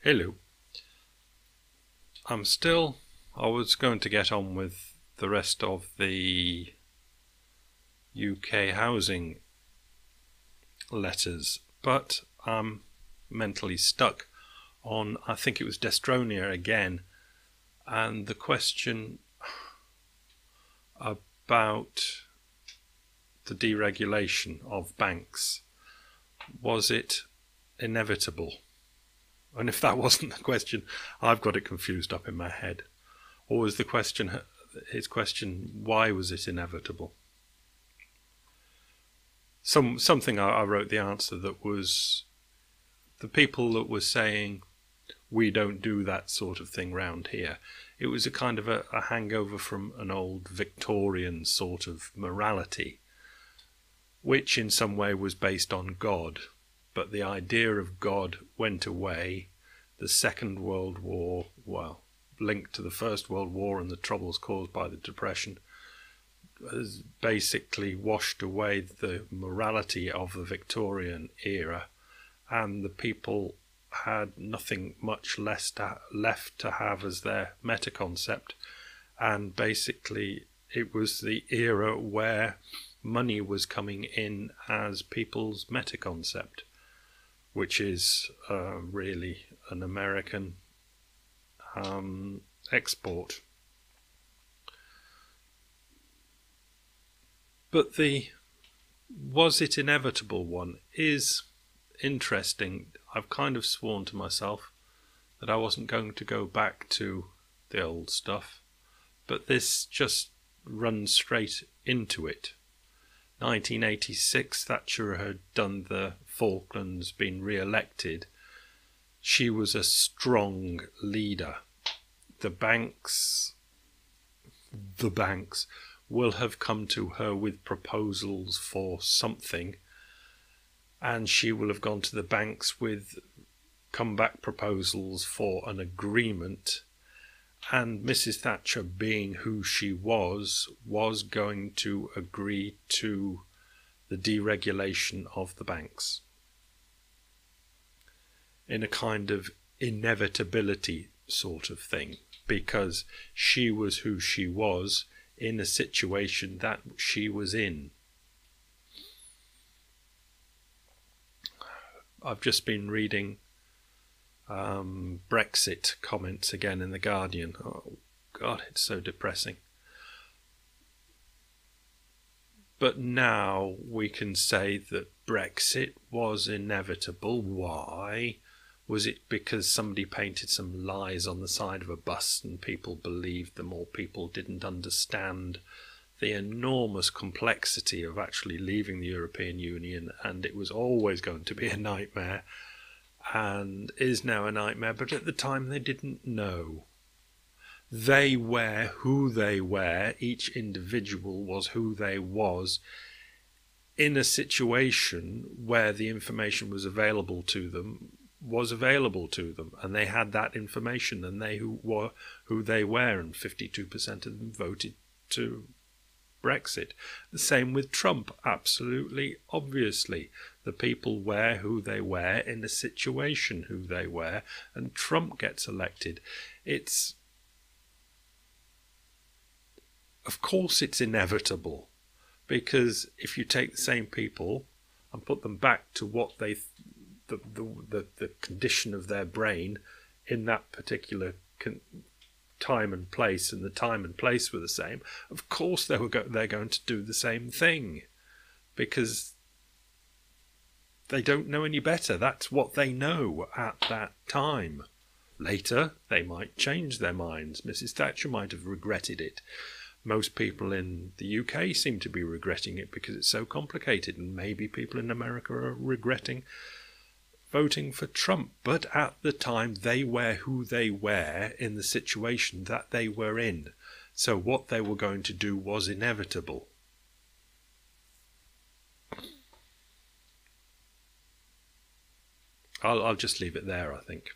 Hello. I was going to get on with the rest of the UK housing letters, but I'm mentally stuck on, I think it was Destronia again, and the question about the deregulation of banks. Was it inevitable? And if that wasn't the question, I've got it confused up in my head. Or was his question, why was it inevitable? Something I wrote the answer that was the people that were saying, we don't do that sort of thing round here. It was a kind of a hangover from an old Victorian sort of morality, which in some way was based on God. But the idea of God went away. The Second World War, well, linked to the First World War and the troubles caused by the Depression, has basically washed away the morality of the Victorian era, and the people had nothing much left to have as their meta-concept. And basically it was the era where money was coming in as people's meta-concept, which is really an American export. But the was it inevitable one is interesting. I've kind of sworn to myself that I wasn't going to go back to the old stuff, but this just runs straight into it. 1986, Thatcher had done the Falklands, been re-elected. She was a strong leader. The banks will have come to her with proposals for something, and she will have gone to the banks with comeback proposals for an agreement. And Mrs. Thatcher, being who she was going to agree to the deregulation of the banks in a kind of inevitability sort of thing, because she was who she was in a situation that she was in. I've just been reading Brexit comments again in The Guardian. Oh God, it's so depressing. But now we can say that Brexit was inevitable. Why? Was it because somebody painted some lies on the side of a bus and people believed them, or people didn't understand the enormous complexity of actually leaving the European Union, and it was always going to be a nightmare, and is now a nightmare, but at the time they didn't know. They were who they were, each individual was who they was, in a situation where the information was available to them, and they had that information, and they were who they were, and 52% of them voted to Brexit. The same with Trump, absolutely, obviously. The people were who they were in a situation who they were, and Trump gets elected. Of course it's inevitable, because if you take the same people and put them back to what the condition of their brain in that particular time and place, and the time and place were the same, of course they're going to do the same thing, because they don't know any better. That's what they know at that time. Later, they might change their minds. Mrs. Thatcher might have regretted it. Most people in the UK seem to be regretting it because it's so complicated, and maybe people in America are regretting voting for Trump. But at the time, they were who they were in the situation that they were in. So what they were going to do was inevitable. I'll just leave it there, I think.